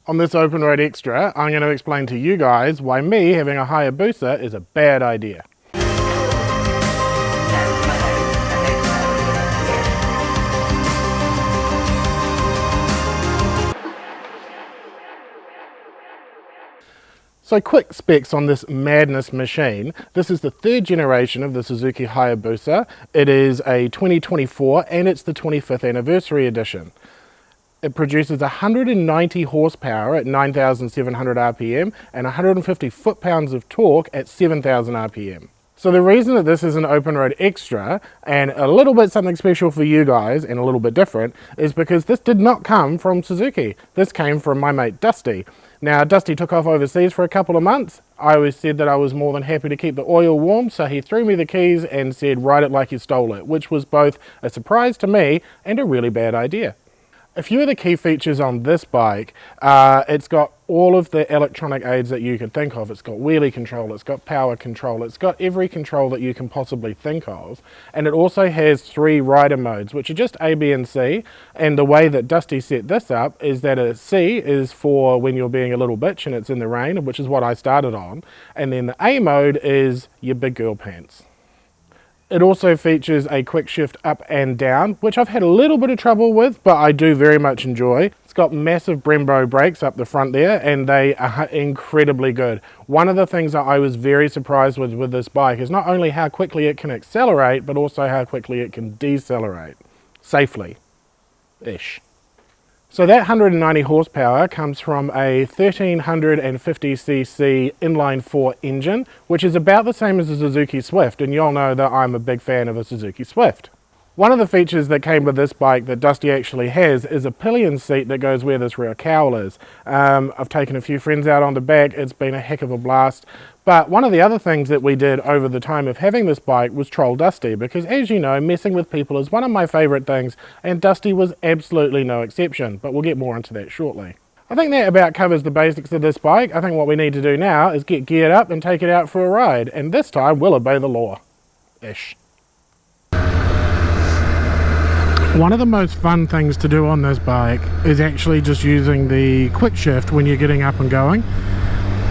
On this Open Road Extra, I'm going to explain to you guys why me having a Hayabusa is a bad idea. So quick specs on this madness machine. This is the third generation of the Suzuki Hayabusa. It is a 2024 and it's the 25th anniversary edition. It produces 190 horsepower at 9,700 RPM and 150 foot-pounds of torque at 7,000 RPM. So the reason that this is an Open Road Extra and a little bit something special for you guys and a little bit different is because this did not come from Suzuki. This came from my mate Dusty. Now Dusty took off overseas for a couple of months. I always said that I was more than happy to keep the oil warm, so he threw me the keys and said ride it like you stole it, which was both a surprise to me and a really bad idea. A few of the key features on this bike, it's got all of the electronic aids that you could think of. It's got wheelie control, it's got power control, it's got every control that you can possibly think of. And it also has 3 rider modes, which are just A, B and C. And the way that Dusty set this up is that a C is for when you're being a little bitch and it's in the rain, which is what I started on. And then the A mode is your big girl pants. It also features a quick shift up and down, which I've had a little bit of trouble with, but I do very much enjoy. It's got massive Brembo brakes up the front there, and they are incredibly good. One of the things that I was very surprised with this bike is not only how quickly it can accelerate, but also how quickly it can decelerate. Safely-ish. So that 190 horsepower comes from a 1350cc inline-4 engine, which is about the same as a Suzuki Swift, and you'll know that I'm a big fan of a Suzuki Swift. One of the features that came with this bike that Dusty actually has is a pillion seat that goes where this rear cowl is. I've taken a few friends out on the back, it's been a heck of a blast. But one of the other things that we did over the time of having this bike was troll Dusty, because as you know, messing with people is one of my favourite things, and Dusty was absolutely no exception, but we'll get more into that shortly. I think that about covers the basics of this bike. I think what we need to do now is get geared up and take it out for a ride, and this time we'll obey the law-ish. One of the most fun things to do on this bike is actually just using the quick shift when you're getting up and going,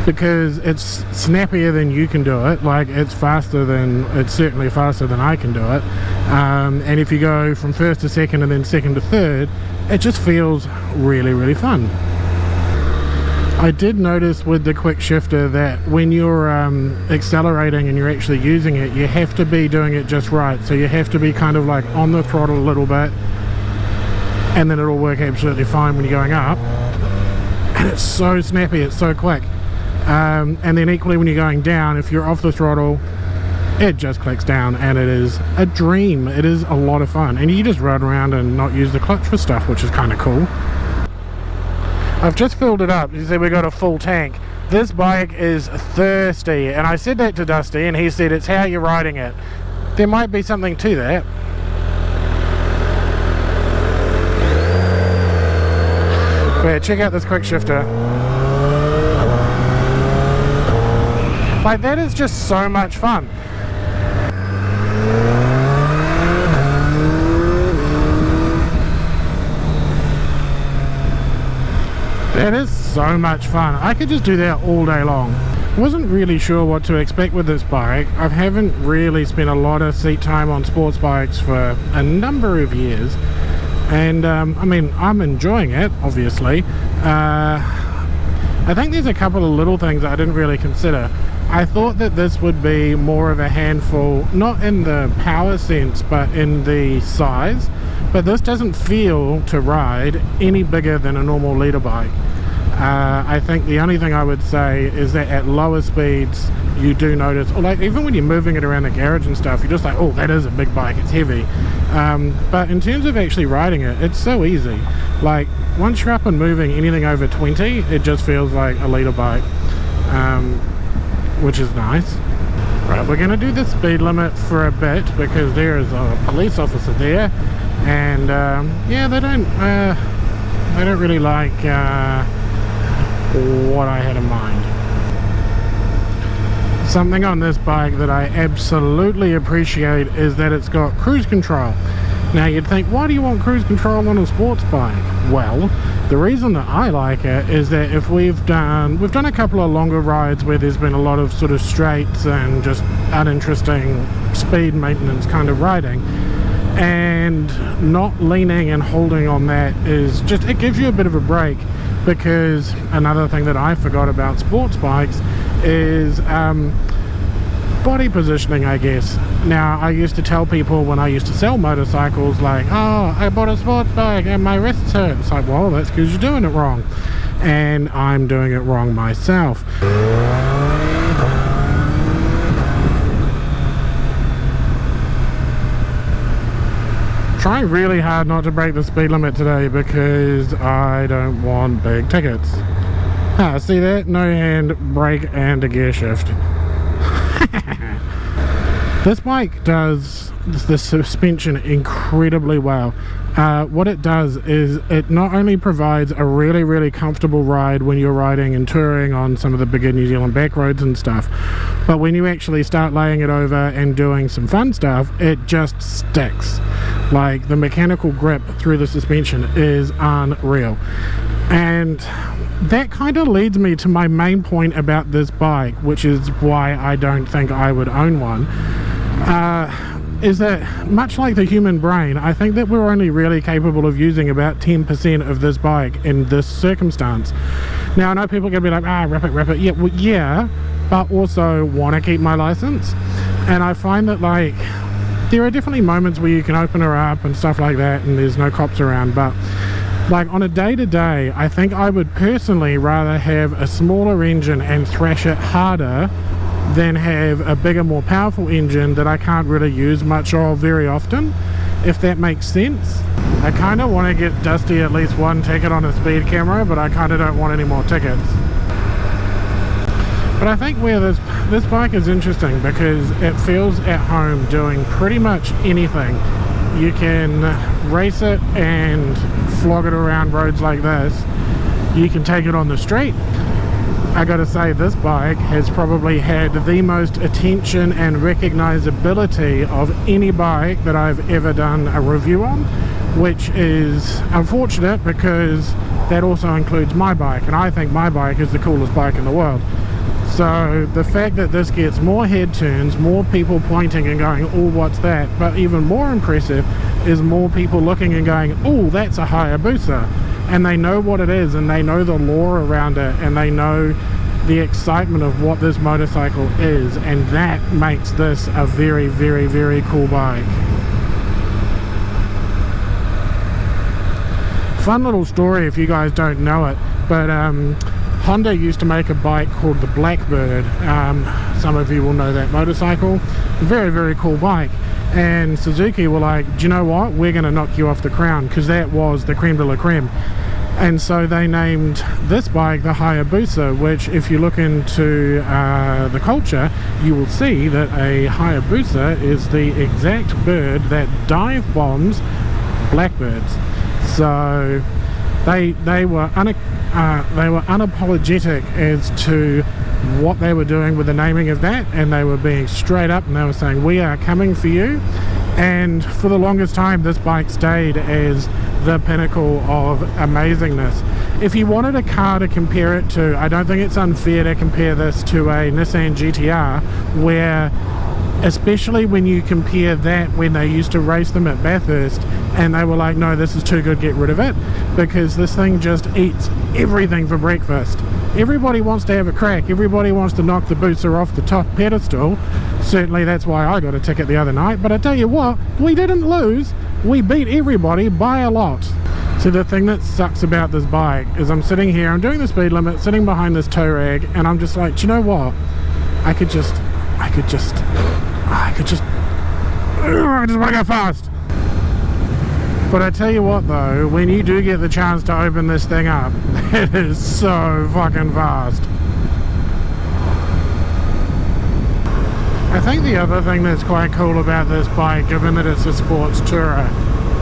because it's snappier than you can do it. Like, it's certainly faster than I can do it, and if you go from first to second and then second to third, it just feels really fun. I did notice with the quick shifter that when you're accelerating and you're actually using it, you have to be doing it just right. So you have to be kind of like on the throttle a little bit, and then it'll work absolutely fine when you're going up. And it's so snappy, it's so quick. And then equally when you're going down, if you're off the throttle, it just clicks down, and it is a dream. It is a lot of fun, and you just run around and not use the clutch for stuff, which is kind of cool. I've just filled it up. You see, we got a full tank. This bike is thirsty, and I said that to Dusty, and he said it's how you're riding it. There might be something to that. But yeah, check out this quick shifter. Like, that is just so much fun. That is so much fun. I could just do that all day long. Wasn't really sure what to expect with this bike. I haven't really spent a lot of seat time on sports bikes for a number of years, and I mean, I'm enjoying it, obviously. I think there's a couple of little things I didn't really consider. I thought that this would be more of a handful, not in the power sense, but in the size. But this doesn't feel to ride any bigger than a normal leader bike. I think the only thing I would say is that at lower speeds you do notice, or like even when you're moving it around the garage and stuff, you're just like, oh, that is a big bike, it's heavy. But in terms of actually riding it, it's so easy. Like, once you're up and moving anything over 20, it just feels like a leader bike, which is nice. Right, we're going to do the speed limit for a bit because there is a police officer there, and yeah, they don't really like what I had in mind. Something on this bike that I absolutely appreciate is that it's got cruise control. Now you'd think, why do you want cruise control on a sports bike? Well, the reason that I like it is that if we've done a couple of longer rides where there's been a lot of sort of straights and just uninteresting speed maintenance kind of riding, and not leaning and holding on that is just, it gives you a bit of a break. Because another thing that I forgot about sports bikes is body positioning, I guess. Now, I used to tell people when I used to sell motorcycles, like, oh, I bought a sports bike and my wrists hurt. It's like, well, that's because you're doing it wrong. And I'm doing it wrong myself. Trying really hard not to break the speed limit today because I don't want big tickets. Ah, see that? No hand brake and a gear shift. This bike does the suspension incredibly well. What it does is it not only provides a really comfortable ride when you're riding and touring on some of the bigger New Zealand back roads and stuff, but when you actually start laying it over and doing some fun stuff, it just sticks. Like, the mechanical grip through the suspension is unreal. And that kind of leads me to my main point about this bike, which is why I don't think I would own one. Is that, much like the human brain, I think that we're only really capable of using about 10% of this bike in this circumstance. Now, I know people are going to be like, rip it. Yeah, well, yeah, but also want to keep my license. And I find that, like, there are definitely moments where you can open her up and stuff like that and there's no cops around, but like on a day-to-day, I think I would personally rather have a smaller engine and thrash it harder than have a bigger, more powerful engine that I can't really use much of very often, if that makes sense. I kind of want to get Dusty at least one ticket on a speed camera, but I kind of don't want any more tickets. But I think where this bike is interesting because it feels at home doing pretty much anything. You can race it and flog it around roads like this. You can take it on the street. I gotta say, this bike has probably had the most attention and recognizability of any bike that I've ever done a review on, which is unfortunate because that also includes my bike, and I think my bike is the coolest bike in the world. So the fact that this gets more head turns, more people pointing and going, oh, what's that? But even more impressive is more people looking and going, oh, that's a Hayabusa. And they know what it is, and they know the lore around it, and they know the excitement of what this motorcycle is, and that makes this a very cool bike. Fun little story if you guys don't know it, but Honda used to make a bike called the Blackbird. Some of you will know that motorcycle. Very cool bike. And Suzuki were like, do you know what? We're going to knock you off the crown, because that was the creme de la creme. And so they named this bike the Hayabusa, which if you look into the culture, you will see that a Hayabusa is the exact bird that dive bombs blackbirds. So they were unapologetic as to what they were doing with the naming of that, and they were being straight up, and they were saying, we are coming for you. And for the longest time, this bike stayed as the pinnacle of amazingness. If you wanted a car to compare it to, I don't think it's unfair to compare this to a Nissan GTR, where especially when you compare that when they used to race them at Bathurst and they were like, no, this is too good, get rid of it, because this thing just eats everything for breakfast. Everybody wants to have a crack, everybody wants to knock the booster off the top pedestal. Certainly that's why I got a ticket the other night, but I tell you what, we didn't lose, we beat everybody by a lot. So the thing that sucks about this bike is I'm sitting here, I'm doing the speed limit, sitting behind this tow rag, and I'm just like, do you know what, I just want to go fast. But I tell you what though, when you do get the chance to open this thing up, it is so fucking fast. I think the other thing that's quite cool about this bike, given that it's a sports tourer,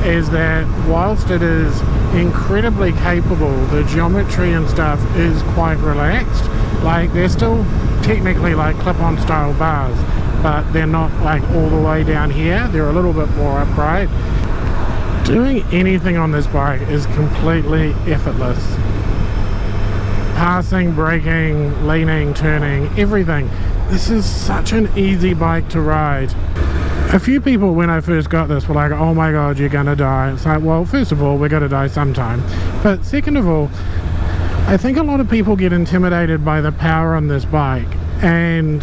is that whilst it is incredibly capable, the geometry and stuff is quite relaxed. Like, they're still technically like clip-on style bars, but they're not like all the way down here, they're a little bit more upright. Doing anything on this bike is completely effortless. Passing, braking, leaning, turning, everything. This is such an easy bike to ride. A few people when I first got this were like, oh my god, you're gonna die. It's like, well, first of all, we're gonna die sometime. But second of all, I think a lot of people get intimidated by the power on this bike, and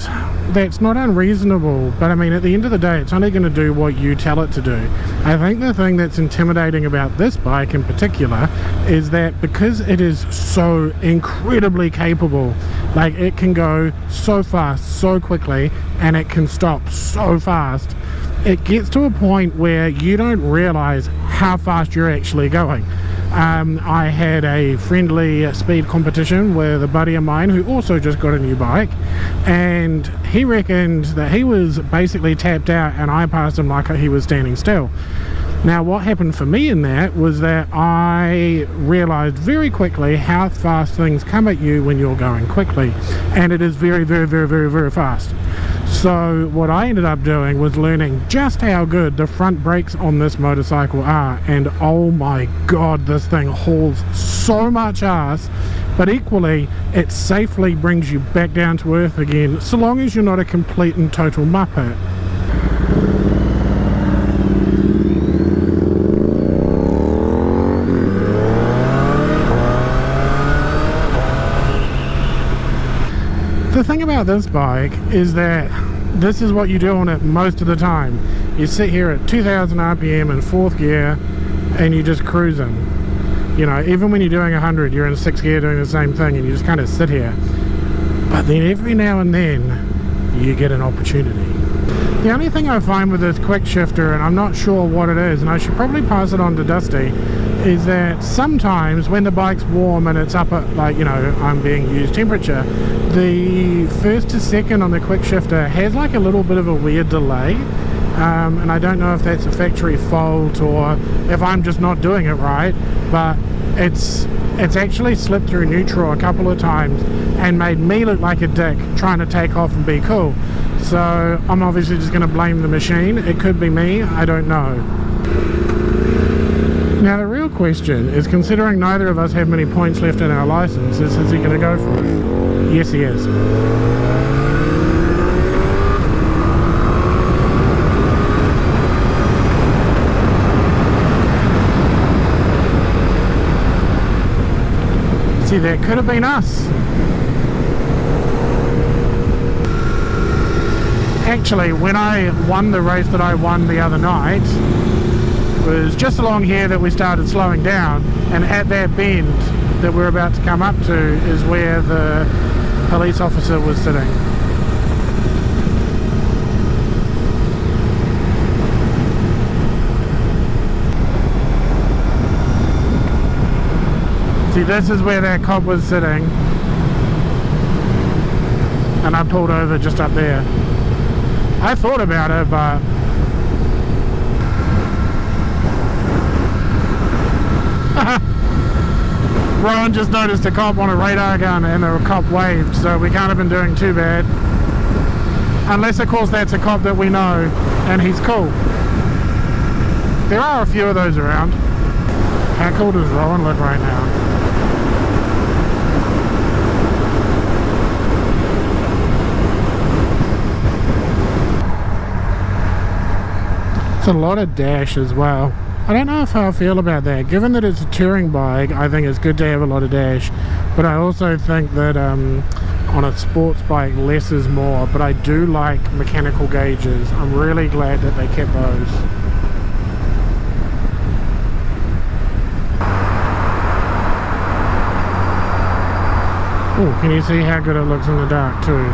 that's not unreasonable, but I mean, at the end of the day, it's only going to do what you tell it to do. I think the thing that's intimidating about this bike in particular is that because it is so incredibly capable, like it can go so fast, so quickly, and it can stop so fast, it gets to a point where you don't realize how fast you're actually going. I had a friendly speed competition with a buddy of mine who also just got a new bike, and he reckoned that he was basically tapped out and I passed him like he was standing still. Now what happened for me in that was that I realized very quickly how fast things come at you when you're going quickly, and it is very, very, very, very, very fast. So what I ended up doing was learning just how good the front brakes on this motorcycle are, and oh my god, this thing hauls so much ass, but equally it safely brings you back down to earth again, so long as you're not a complete and total muppet. The thing about this bike is that this is what you do on it most of the time. You sit here at 2000 RPM in 4th gear and you just cruising. You know, even when you're doing 100, you're in 6th gear doing the same thing and you just kind of sit here. But then every now and then you get an opportunity. The only thing I find with this quick shifter, and I'm not sure what it is, and I should probably pass it on to Dusty, is that sometimes when the bike's warm and it's up at, like, you know, I'm being used temperature, the first to second on the quick shifter has like a little bit of a weird delay, and I don't know if that's a factory fault or if I'm just not doing it right, but it's actually slipped through neutral a couple of times and made me look like a dick trying to take off and be cool. So I'm obviously just going to blame the machine. It could be me, I don't know. Now the real question is, considering neither of us have many points left in our license, is he going to go for it? Yes, he is. See, that could have been us. Actually, when I won the race that I won the other night, was just along here that we started slowing down, and at that bend that we're about to come up to is where the police officer was sitting. See, this is where that cop was sitting, and I pulled over just up there. I thought about it, but Rowan just noticed a cop on a radar gun and the cop waved, so we can't have been doing too bad. Unless, of course, that's a cop that we know and he's cool. There are a few of those around. How cool does Rowan look right now? It's a lot of dash as well. I don't know how I feel about that. Given that it's a touring bike, I think it's good to have a lot of dash, but I also think that on a sports bike less is more, but I do like mechanical gauges. I'm really glad that they kept those. Oh, can you see how good it looks in the dark too?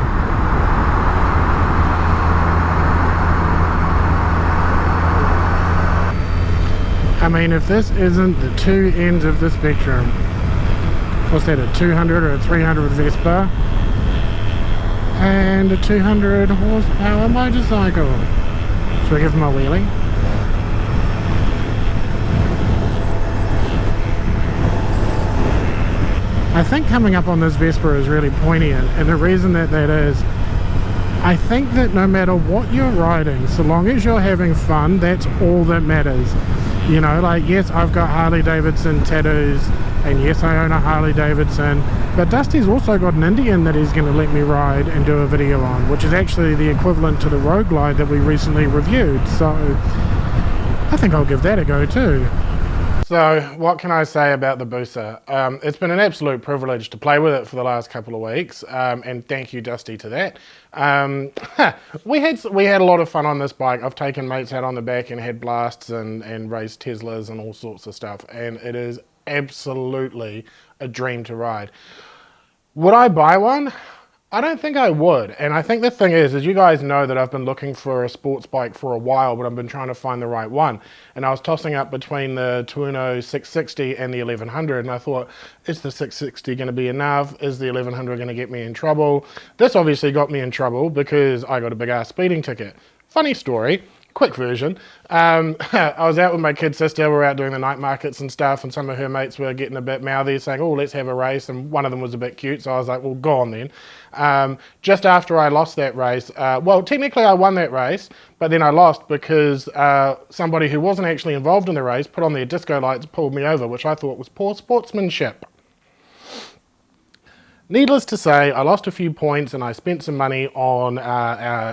I mean, if this isn't the two ends of the spectrum, what's that, a 200 or a 300 Vespa and a 200 horsepower motorcycle? Should I give him a wheelie? I think coming up on this Vespa is really poignant, and the reason that is, I think that no matter what you're riding, so long as you're having fun, that's all that matters. You know, like, yes, I've got Harley Davidson tattoos, and yes, I own a Harley Davidson, but Dusty's also got an Indian that he's going to let me ride and do a video on, which is actually the equivalent to the Road Glide that we recently reviewed, so I think I'll give that a go too. So what can I say about the Busa? It's been an absolute privilege to play with it for the last couple of weeks, and thank you, Dusty, to that. We had a lot of fun on this bike. I've taken mates out on the back and had blasts and raced Teslas and all sorts of stuff, and it is absolutely a dream to ride. Would I buy one? I don't think I would, and I think the thing is you guys know that I've been looking for a sports bike for a while, but I've been trying to find the right one, and I was tossing up between the Tuono 660 and the 1100, and I thought, is the 660 going to be enough? Is the 1100 going to get me in trouble? This obviously got me in trouble because I got a big ass speeding ticket. Funny story. Quick version. I was out with my kid sister, we were out doing the night markets and stuff, and some of her mates were getting a bit mouthy, saying, oh, let's have a race, and one of them was a bit cute, so I was like, well, go on then. Just after I lost that race, well, technically I won that race, but then I lost because somebody who wasn't actually involved in the race put on their disco lights and pulled me over, which I thought was poor sportsmanship. Needless to say, I lost a few points and I spent some money on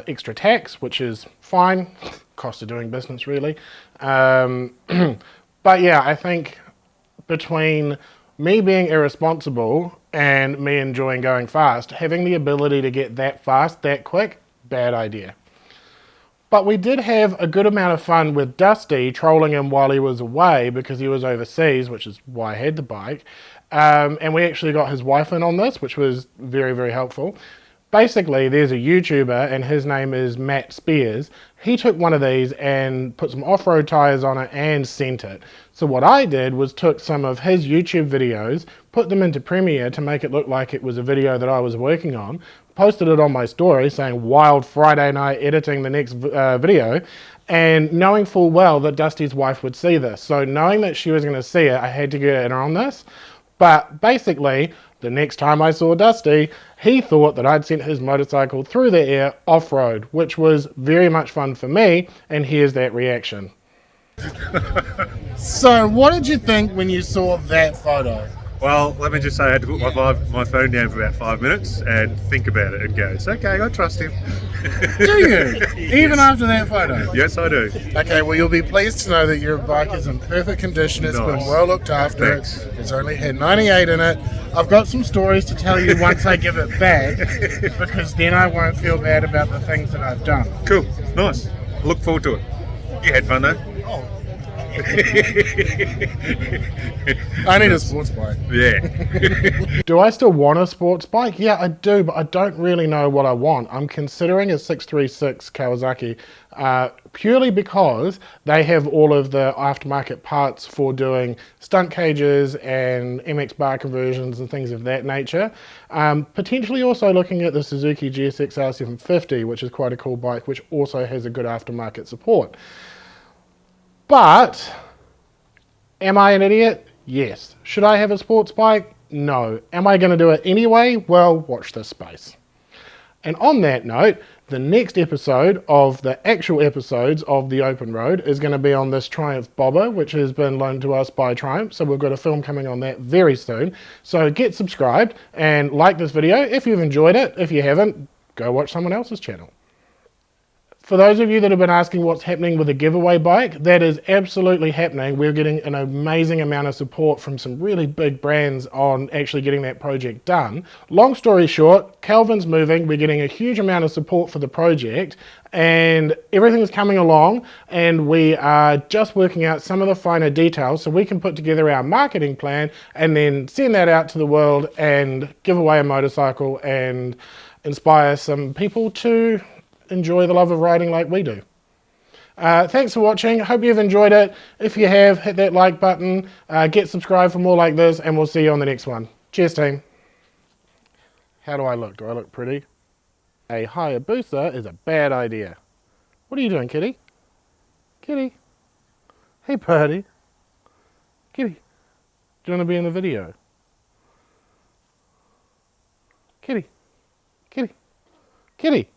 extra tax, which is fine. Cost of doing business, really. But yeah, I think between me being irresponsible and me enjoying going fast, having the ability to get that fast, that quick, bad idea. But we did have a good amount of fun with Dusty, trolling him while he was away because he was overseas, which is why I had the bike. And we actually got his wife in on this, which was very, very helpful. Basically, there's a YouTuber, and his name is Matt Spears. He took one of these and put some off-road tires on it and sent it. So what I did was took some of his YouTube videos, put them into Premiere to make it look like it was a video that I was working on, posted it on my story saying wild Friday night editing the next video, and knowing full well that Dusty's wife would see this. So knowing that she was going to see it, I had to get in on this. But basically, the next time I saw Dusty, he thought that I'd sent his motorcycle through the air off-road, which was very much fun for me, and here's that reaction. So, what did you think when you saw that photo? Well, let me just say I had to put my phone down for about 5 minutes and think about it and go, it's okay, I trust him. Do you? Yes. Even after that photo? Yes, I do. Okay, well, you'll be pleased to know that your bike is in perfect condition. It's been well looked after. It's only had 98 in it. I've got some stories to tell you once I give it back, because then I won't feel bad about the things that I've done. Cool, nice. I look forward to it. You had fun though? Oh. I need a sports bike. Yeah. Do I still want a sports bike? Yeah, I do, but I don't really know what I want. I'm considering a 636 Kawasaki purely because they have all of the aftermarket parts for doing stunt cages and MX bar conversions and things of that nature. Potentially also looking at the Suzuki GSX R750, which is quite a cool bike, which also has a good aftermarket support. But, am I an idiot? Yes. Should I have a sports bike? No. Am I going to do it anyway? Well, watch this space. And on that note, the next episode of the actual episodes of The Open Road is going to be on this Triumph Bobber, which has been loaned to us by Triumph. So we've got a film coming on that very soon. So get subscribed and like this video if you've enjoyed it. If you haven't, go watch someone else's channel. For those of you that have been asking what's happening with the giveaway bike, that is absolutely happening. We're getting an amazing amount of support from some really big brands on actually getting that project done. Long story short, Calvin's moving. We're getting a huge amount of support for the project and everything's coming along, and we are just working out some of the finer details so we can put together our marketing plan and then send that out to the world and give away a motorcycle and inspire some people to enjoy the love of riding like we do. Thanks for watching. Hope you've enjoyed it. If you have, hit that like button, get subscribed for more like this, and we'll see you on the next one. Cheers, team. How do I look? Do I look pretty? A Hayabusa is a bad idea. What are you doing, kitty? Kitty. Hey, buddy. Kitty. Do you want to be in the video? Kitty. Kitty. Kitty.